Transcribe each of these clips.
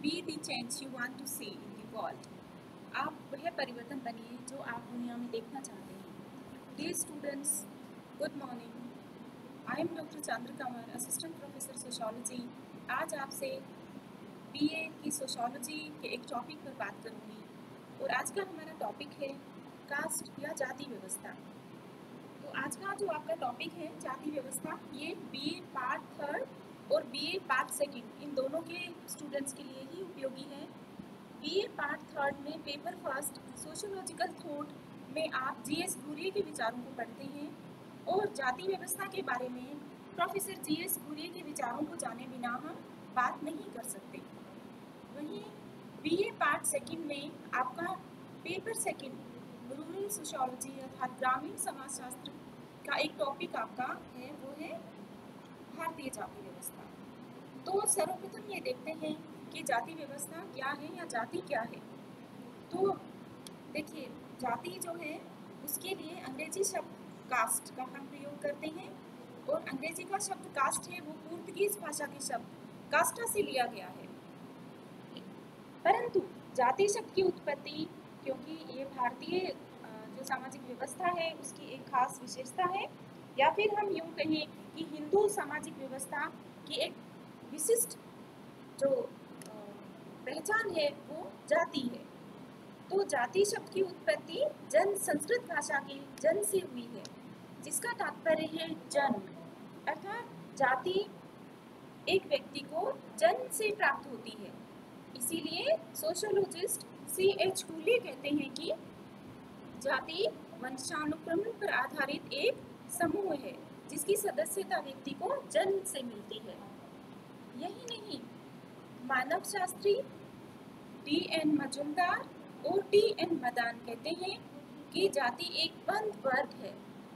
Be the change you want to see in the world. आप वह परिवर्तन बनिए जो आप दुनिया में देखना चाहते हैं। Dear students, good morning. I am Dr. Chandra Kamar, assistant professor sociology. आज आपसे BA की सोशोलॉजी के एक टॉपिक पर बात करूँगी और आज का हमारा टॉपिक है कास्ट या जाति व्यवस्था। तो आज का जो आपका टॉपिक है जाति व्यवस्था, ये BA पार्ट 3 और BA पार्ट 2 इन दोनों के स्टूडेंट्स के लिए ही उपयोगी है। BA पार्ट 3 में पेपर फर्स्ट सोशियोलॉजिकल थॉट में आप GS घुरिये के विचारों को पढ़ते हैं और जाति व्यवस्था के बारे में प्रोफेसर GS घुरिये के विचारों को जाने बिना हम बात नहीं कर सकते। वहीं BA पार्ट 2 में आपका पेपर 2 रूरल सोशियोलॉजी अर्थात ग्रामीण समाजशास्त्र का एक टॉपिक आपका है, वो है भारतीय जाति व्यवस्था। तो सर्वप्रथम ये देखते हैं कि जाति व्यवस्था क्या है या जाति क्या है। तो देखिए, जाति जो है उसके लिए अंग्रेजी शब्द कास्ट का हम प्रयोग करते हैं और अंग्रेजी का शब्द कास्ट है वो पुर्तगीज भाषा के शब्द कास्टा से लिया गया है। परंतु जाति शब्द की उत्पत्ति, क्योंकि ये भारतीय जो सामाजिक व्यवस्था है उसकी एक खास विशेषता है, या फिर हम यूँ कहें कि हिंदू सामाजिक व्यवस्था की एक विशिष्ट जो पहचान है वो जाति है। तो जाति शब्द की उत्पत्ति जन संस्कृत भाषा के जन से हुई है, जिसका तात्पर्य है जन, अर्थात जाति एक व्यक्ति को जन्म से प्राप्त होती है। इसीलिए सोशियोलॉजिस्ट C.H. कूले कहते हैं कि जाति वंशानुक्रमण पर आधारित एक समूह है जिसकी सदस्यता व्यक्ति को जन्म से मिलती है। यही नहीं, मानव शास्त्री D.N. मजुमदार और D.N. मदान कहते हैं कि जाति एक बंद वर्ग है।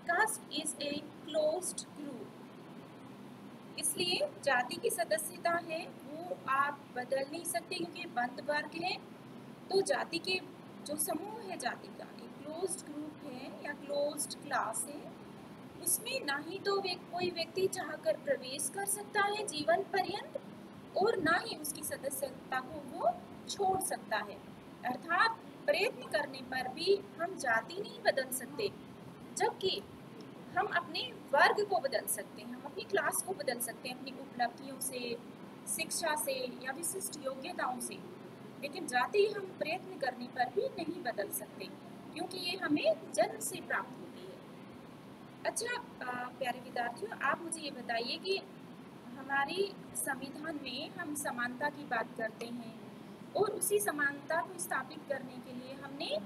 Caste is a closed group. इसलिए जाति की सदस्यता है वो आप बदल नहीं सकते क्योंकि बंद वर्ग है। तो जाति के जो समूह है जाति का एक क्लोज्ड ग्रुप है या क्लोज्ड क्लास है, उसमें ना ही तो कोई व्यक्ति चाहकर प्रवेश कर सकता है जीवन पर्यंत और ना ही उसकी सदस्यता को वो छोड़ सकता है। अर्थात प्रयत्न करने पर भी हम जाति नहीं बदल सकते, जबकि हम अपने वर्ग को बदल सकते हैं, हम अपनी क्लास को बदल सकते हैं अपनी उपलब्धियों से, शिक्षा से या विशिष्ट योग्यताओं से। लेकिन जाति हम प्रयत्न करने पर भी नहीं बदल सकते क्योंकि ये हमें जन्म से प्राप्त होती है। अच्छा प्यारे विद्यार्थियों, आप मुझे ये बताइए कि हमारी संविधान में हम समानता की बात करते हैं और उसी समानता को स्थापित करने के लिए हमने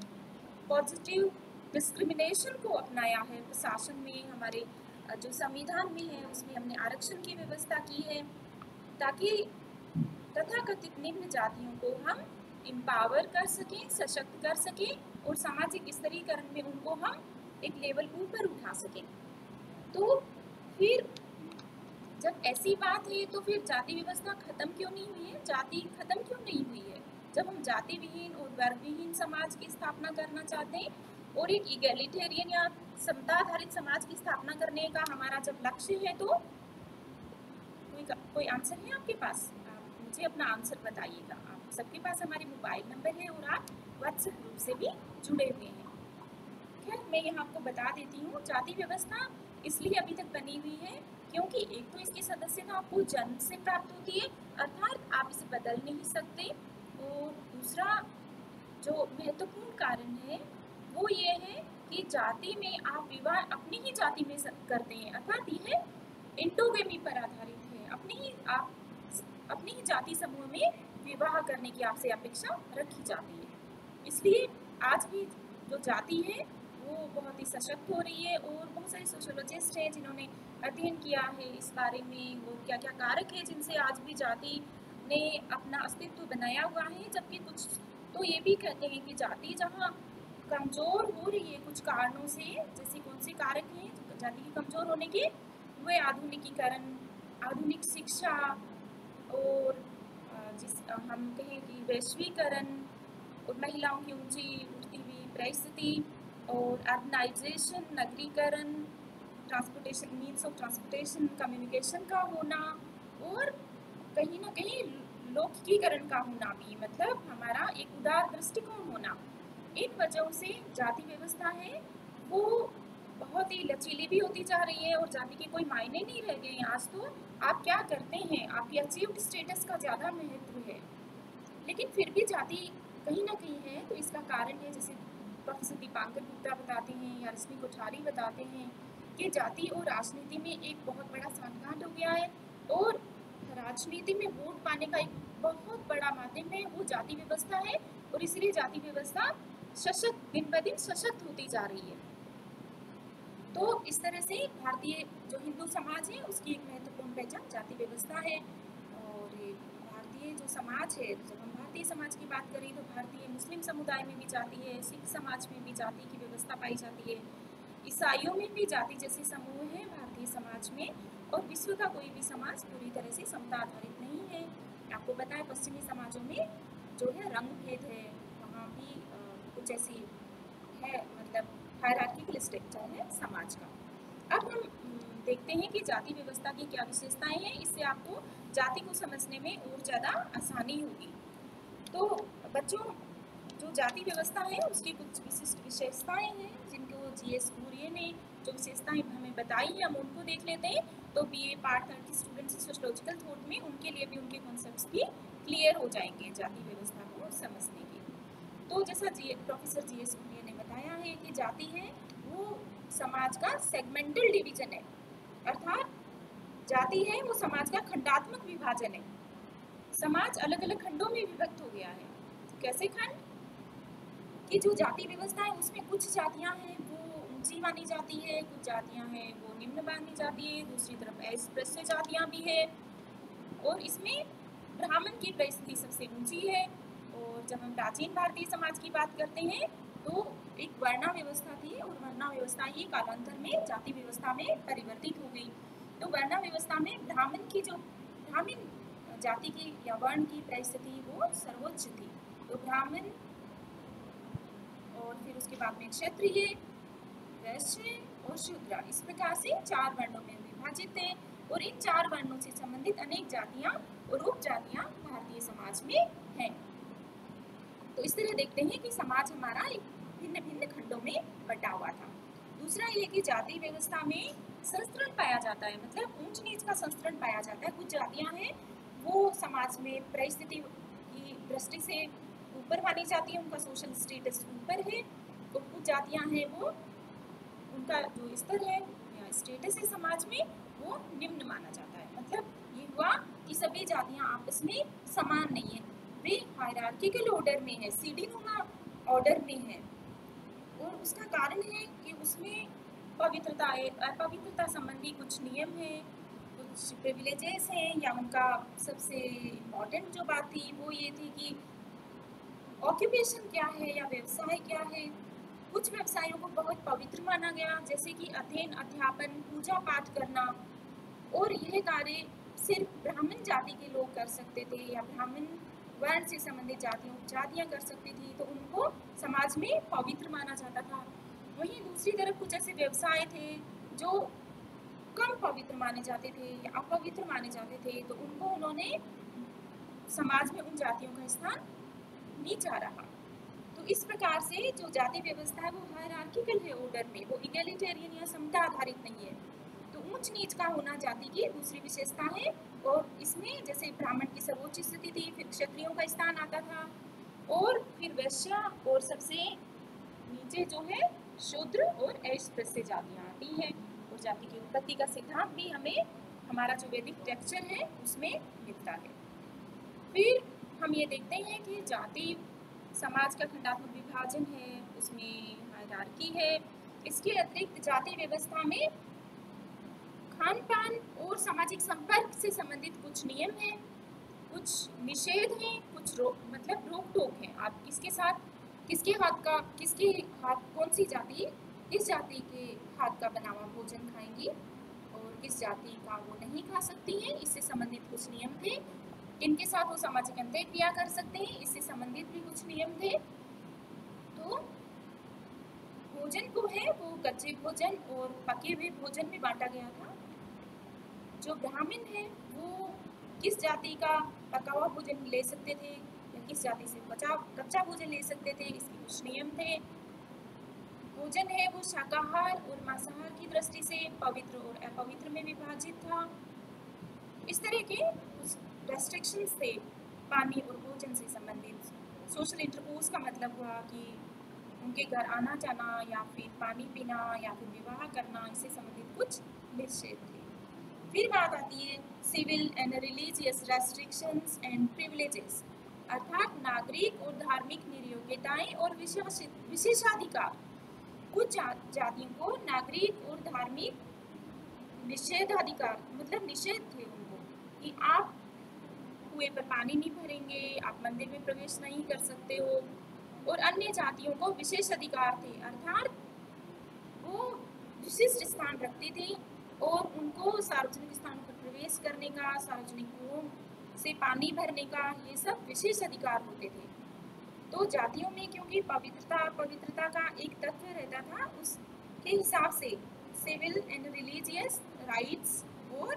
पॉजिटिव डिस्क्रिमिनेशन को अपनाया है। प्रशासन में हमारे जो संविधान में है उसमें हमने आरक्षण की व्यवस्था की है ताकि तथाकथित निम्न जातियों को हम एम्पावर कर सकें, सशक्त कर सकें और सामाजिक स्तरीकरण में उनको हम एक लेवल ऊपर उठा सकें। तो फिर जब ऐसी बात है तो फिर जाति व्यवस्था खत्म क्यों नहीं हुई है, जाति खत्म क्यों नहीं हुई है? जब हम जाति विहीन और वर्ग विहीन समाज की स्थापना करना चाहते हैं और एक इगैलिटेरियन या समताधारित समाज की स्थापना करने का हमारा जब लक्ष्य है, तो कोई आंसर है आपके पास? आप मुझे अपना आंसर बताइएगा। आप सबके पास हमारे मोबाइल नंबर है और आप व्हाट्सएप ग्रुप से भी जुड़े हुए हैं। खैर, मैं यहाँ आपको बता देती हूँ, जाति व्यवस्था इसलिए अभी तक बनी हुई है क्योंकि एक तो इसकी सदस्यता आपको जन्म से प्राप्त होती है, अर्थात आप इसे बदल नहीं सकते, और दूसरा जो महत्वपूर्ण कारण है वो ये है कि जाति में आप विवाह अपनी ही जाति में करते हैं, अर्थात यह इंटोगेमी पर आधारित है। आप अपनी ही जाति समूह में विवाह करने की आपसे अपेक्षा रखी जाती है। इसलिए आज भी जो जाति है वो बहुत ही सशक्त हो रही है और बहुत सारे सोशियोलॉजिस्ट हैं जिन्होंने अध्ययन किया है इस बारे में और क्या क्या कारक है जिनसे आज भी जाति ने अपना अस्तित्व बनाया हुआ है। जबकि कुछ तो ये भी कहते हैं कि जाति जहाँ कमज़ोर हो रही है कुछ कारणों से, जैसे कौन से कारक हैं जाति के कमज़ोर होने के, वे आधुनिकीकरण, आधुनिक शिक्षा और जिस हम कहें कि वैश्वीकरण और महिलाओं की ऊंची उठती हुई परिस्थिति और अर्बनाइजेशन, नगरीकरण, transportation, means of transportation, communication का होना और कहीं ना कहीं लौकिकीकरण का होना भी, मतलब हमारा एक उदार दृष्टिकोण होना, इन वजहों से जाति व्यवस्था है वो बहुत ही लचीली भी होती जा रही है और जाति के कोई मायने नहीं रह गए हैं। आज तो आप क्या करते हैं, आपकी अचीव्ड स्टेटस का ज़्यादा महत्व है। लेकिन फिर भी जाति कहीं ना कहीं है, तो इसका कारण है, जैसे प्रोफेसर दीपांकर गुप्ता बताते हैं या रश्मि कोठारी बताते हैं कि जाति और राजनीति में एक बहुत बड़ा सांठगांठ हो गया है और राजनीति में वोट पाने का एक बहुत बड़ा माध्यम है वो जाति व्यवस्था है और इसलिए जाति व्यवस्था सशक्त, दिन ब दिन सशक्त होती जा रही है। तो इस तरह से भारतीय जो हिंदू समाज है उसकी एक महत्वपूर्ण पहचान जाति व्यवस्था है। और भारतीय जो समाज है, जब हम भारतीय समाज की बात करें तो भारतीय मुस्लिम समुदाय में भी जाति है, सिख समाज में भी जाति की व्यवस्था पाई जाती है, ईसाइयों में भी जाति जैसे समूह है भारतीय समाज में। और विश्व का कोई भी समाज पूरी तरह से समता आधारित नहीं है। आपको पता है पश्चिमी समाजों में जो है रंग भेद है, वहाँ भी कुछ ऐसी है, मतलब हायरार्किकल स्ट्रक्चर है समाज का। अब हम देखते हैं कि जाति व्यवस्था की क्या विशेषताएं हैं, इससे आपको जाति को समझने में और ज़्यादा आसानी होगी। तो बच्चों, जो जाति व्यवस्था है उसकी कुछ विशिष्ट विशेषताएं हैं जिनको जीएस कुरियन ने जो विशेषताएं हमें बताई है, हम उनको देख लेते हैं। तो बीए पार्ट 3 के स्टूडेंट्स सोशियोलॉजिकल थॉट में उनके लिए भी उनके कॉन्सेप्ट्स भी क्लियर हो जाएंगे जाति व्यवस्था को समझने के। तो जैसा प्रोफेसर जीएस कुरियन ने बताया है कि जाति है वो समाज का सेगमेंटल डिवीजन है, अर्थात जाति है वो समाज का खंडात्मक विभाजन है। समाज अलग अलग खंडों में विभक्त हो गया है। कैसे खंड? कि जो जाति व्यवस्था है उसमें कुछ जातियां हैं वो ऊंची मानी जाती है, कुछ जातियां हैं वो निम्न मानी जाती है, दूसरी तरफ अस्पृश्य जातियां भी है। और इसमें ब्राह्मण की परिस्थिति सबसे ऊंची है। और जब हम प्राचीन भारतीय समाज की बात करते हैं तो एक वर्णा व्यवस्था थी और वर्णा व्यवस्था ही कालांतर में जाति व्यवस्था में परिवर्तित हो गई। तो वर्णा व्यवस्था में ब्राह्मण जाति की या वर्ण की परिस्थिति वो सर्वोच्च थी। तो ब्राह्मण और फिर उसके बाद में क्षत्रिय, वैश्य और शूद्र, इस प्रकार से 4 वर्णों में विभाजित थे। और इन 4 वर्णों से संबंधित अनेक जातियां और उपजातियां भारतीय समाज में हैं। तो इस तरह देखते हैं कि समाज हमारा एक भिन्न भिन्न खंडों में बटा हुआ था। दूसरा ये कि जाति व्यवस्था में संस्करण पाया जाता है, मतलब ऊंच नीच का संस्करण पाया जाता है। कुछ जातियां हैं वो समाज में परिस्थिति की दृष्टि से ऊपर मानी जाती है, उनका सोशल स्टेटस ऊपर है। तो कुछ जातियां हैं वो उनका जो स्तर है या स्टेटस है समाज में वो निम्न माना जाता है। मतलब ये हुआ कि सभी जातियां आपस में समान नहीं है, वे हायरार्किकल ऑर्डर में है, सीढ़ी नुमा ऑर्डर में है। और उसका कारण है कि उसमें पवित्रता है, अपवित्रता संबंधी कुछ नियम है, कुछ प्रिविलेजेस हैं, या उनका सबसे इम्पोर्टेंट जो बात थी वो ये थी कि ऑक्यूपेशन क्या है या व्यवसाय क्या है। कुछ व्यवसायों को बहुत पवित्र माना गया, जैसे कि अध्ययन, अध्यापन, पूजा पाठ करना, और यह कार्य सिर्फ ब्राह्मण जाति के लोग कर सकते थे या ब्राह्मण वर्ण से संबंधित जातियां कर सकती थी, तो उनको समाज में पवित्र माना जाता था। वहीं दूसरी तरफ कुछ ऐसे व्यवसाय थे जो कम पवित्र माने जाते थे या अपवित्र माने जाते थे, तो उनको उन्होंने समाज में उन जातियों का स्थान नीचा रहा। तो इस प्रकार से जो जाति व्यवस्था है वो हायरार्किकल है ऑर्डर में, वो इगैलिटेरियन या समता आधारित नहीं है। तो ऊंच नीच का होना जाति की दूसरी विशेषता है। और इसमें जैसे ब्राह्मण की सर्वोच्च स्थिति थी, फिर क्षत्रियों का स्थान आता था, और फिर वैश्य, और सबसे नीचे जो है शूद्र और अस्पृश्य जातियां आती हैं। और जाति की उत्पत्ति का सिद्धांत भी हमें हमारा जो वैदिक टेक्सचर है उसमें मिलता है। फिर हम ये देखते हैं कि जाति समाज का खंडात्मक विभाजन है, उसमें हायरार्की है। इसके अतिरिक्त जाति व्यवस्था में खान पान और सामाजिक संपर्क से संबंधित कुछ नियम हैं, कुछ निषेध हैं, कुछ मतलब रोक टोक है। आप किसके हाथ कौन सी जाति किस जाति के हाथ का बना हुआ भोजन खाएंगी और किस जाति का वो नहीं खा सकती है, इससे संबंधित कुछ नियम थे। इनके साथ वो सामाजिक अंतर क्रिया कर सकते हैं, इससे संबंधित भी कुछ नियम थे। तो भोजन को है वो कच्चे भोजन और पके हुए भोजन में बांटा गया था। जो ब्राह्मण है वो किस जाति का पका हुआ भोजन ले सकते थे या किस जाति से कच्चा भोजन ले सकते थे, इसके कुछ नियम थे। भोजन है वो शाकाहार और मांसाहार की दृष्टि से पवित्र और अपवित्र में विभाजित था। इस तरह के कुछ रेस्ट्रिक्शंस थे पानी और भोजन से संबंधित। सोशल इंटरकोर्स का मतलब हुआ कि उनके घर आना जाना या फिर पानी पीना या फिर विवाह करना, इससे संबंधित कुछ निषेध थे। फिर बात आती है civil and religious restrictions and privileges, अर्थात नागरिक और धार्मिक नियोग्यताएं और विशेषाधिकार। कुछ जातियों को नागरिक और धार्मिक निषेधाधिकार मतलब निषेध थे उनको कि आप कुएं पर पानी नहीं भरेंगे, आप मंदिर में प्रवेश नहीं कर सकते हो। और अन्य जातियों को विशेष अधिकार थे, अर्थात वो विशिष्ट स्थान रखते थे और उनको सार्वजनिक स्थानों पर प्रवेश करने का, सार्वजनिक कुओं से पानी भरने का, ये सब विशेष अधिकार होते थे। तो जातियों में क्योंकि पवित्रता का एक तत्व रहता था, उसके हिसाब से सिविल एंड रिलीजियस राइट्स और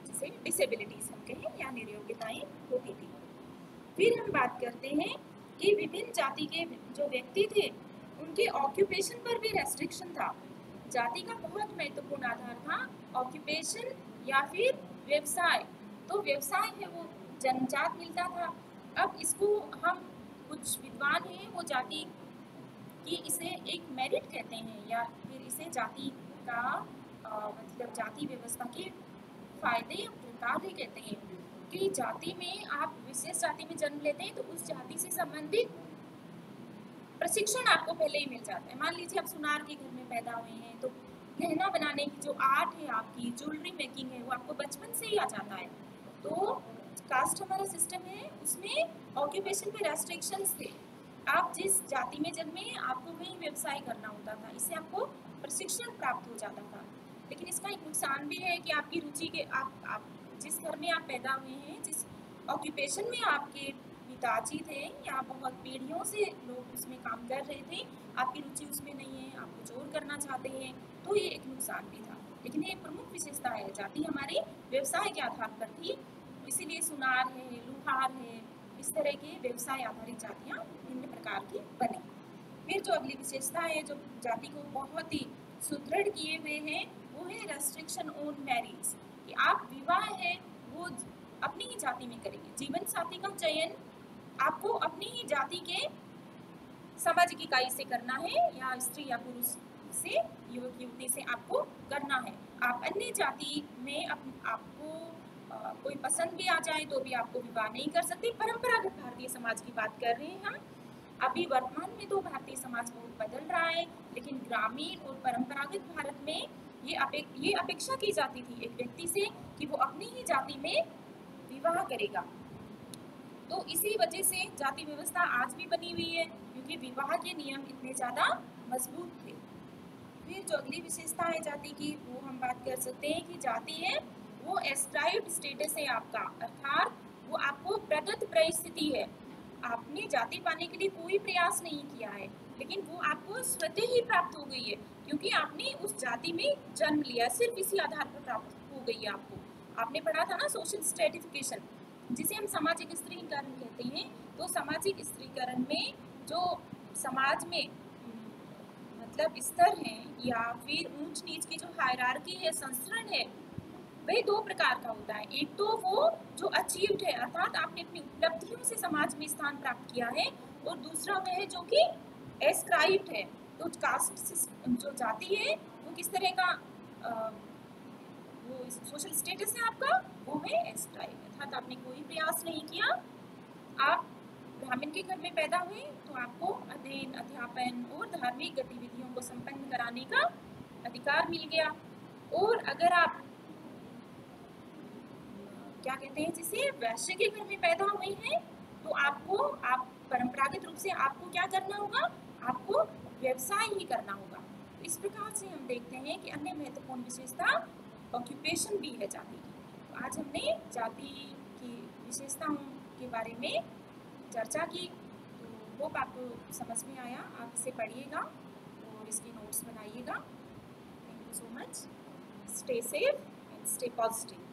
जिसे डिसेबिलिटीज हम कहें या नियोग्यताएं होती थी। फिर हम बात करते हैं कि विभिन्न जाति के जो व्यक्ति थे उनके ऑक्यूपेशन पर भी रेस्ट्रिक्शन था। जाति का बहुत महत्वपूर्ण आधार था ऑक्यूपेशन या फिर व्यवसाय। तो व्यवसाय है वो जन्मजात मिलता था। अब इसको हम कुछ विद्वान हैं वो जाति की इसे एक मेरिट कहते हैं या फिर इसे जाति का मतलब जाति व्यवस्था के फायदे या प्रकार ही कहते हैं कि जाति में आप विशेष जाति में जन्म लेते हैं तो उस जाति से संबंधित प्रशिक्षण आपको पहले ही मिल जाता है। मान लीजिए आप सुनार के घर में पैदा हुए हैं तो गहना बनाने की जो आर्ट है आपकी ज्वेलरी मेकिंग है वो आपको बचपन से ही आ जाता है। तो कास्ट हमारा सिस्टम है उसमें ऑक्यूपेशन पे रेस्ट्रिक्शंस थे। आप जिस जाति में जन्मे आपको वही व्यवसाय करना होता था, इससे आपको प्रशिक्षण प्राप्त हो जाता था। लेकिन इसका एक नुकसान भी है कि आपकी रुचि के आप जिस घर में आप पैदा हुए हैं, जिस ऑक्यूपेशन में आपके पिताजी थे या बहुत पीढ़ियों से लोग उसमें काम कर रहे थे, आपकी रुचि उसमें नहीं है, आप कुछ और करना चाहते हैं, तो ये एक नुकसान भी था। लेकिन ये एक प्रमुख विशेषता है, जाति हमारे व्यवसाय के आधार पर थी, इसीलिए सुनार है, लुहार है, इस तरह के व्यवसाय आधारित जातियाँ भिन्न प्रकार की बनी। फिर जो अगली विशेषता है जो जाति को बहुत ही सुदृढ़ किए हुए हैं वो है रेस्ट्रिक्शन ऑन मैरिज, कि आप विवाह है वो अपनी ही जाति में करेंगे। जीवन साथी का चयन आपको अपनी ही जाति के सामाजिक इकाई से करना है या स्त्री या पुरुष से, युवक युवती से आपको करना है। आप अन्य जाति में आपको कोई पसंद भी आ जाए तो भी आपको विवाह नहीं कर सकते। परंपरागत भारतीय समाज की बात कर रहे हैं हम। अभी वर्तमान में तो भारतीय समाज बहुत बदल रहा है, लेकिन ग्रामीण और परंपरागत भारत में ये अपेक्षा की जाती थी एक व्यक्ति से कि वो अपनी ही जाति में विवाह करेगा। तो इसी वजह से जाति व्यवस्था आज भी बनी हुई है क्योंकि विवाह के नियम इतने ज़्यादा मजबूत थे। फिर जो अगली विशेषता है जाति की वो हम बात कर सकते हैं कि जाति है वो एस्क्राइब्ड स्टेटस है आपका, अर्थात वो आपको प्रदत्त परिस्थिति है। आपने जाति पाने के लिए कोई प्रयास नहीं किया है, लेकिन वो आपको स्वतः ही प्राप्त हो गई है क्योंकि आपने उस जाति में जन्म लिया, सिर्फ इसी आधार पर प्राप्त हो गई है आपको। आपने पढ़ा था ना सोशल स्ट्रेटिफिकेशन, जिसे हम सामाजिक स्त्रीकरण कहते हैं। तो सामाजिक स्त्रीकरण में जो समाज में मतलब स्तर हैं या फिर ऊंच नीच की जो हायरार्की है, संस्करण है, वह दो प्रकार का होता है। एक तो वो जो अचीव्ड है, अर्थात आपने अपनी उपलब्धियों से समाज में स्थान प्राप्त किया है, और दूसरा वह है जो कि एस्क्राइब्ड है। तो कास्ट जो जाति है वो किस तरह का वो सोशल स्टेटस है आपका, वो है एस्क्राइब्ड, अर्थात आपने कोई प्रयास नहीं किया। आप ब्राह्मण के घर में पैदा हुए तो आपको अध्ययन, अध्यापन और धार्मिक गतिविधियों को संपन्न कराने का अधिकार मिल गया। और अगर आप क्या कहते हैं जिसे वैश्य के घर में पैदा हुए हैं तो आप परंपरागत रूप से आपको क्या करना होगा, आपको व्यवसाय ही करना होगा। इस प्रकार से हम देखते हैं कि अन्य महत्वपूर्ण विशेषता ऑक्यूपेशन भी है जाति की। तो आज हमने जाति की विशेषताओं के बारे में चर्चा की, तो होप आपको समझ में आया। आप इसे पढ़िएगा और इसके नोट्स बनाइएगा। Thank you so much. Stay safe and stay positive.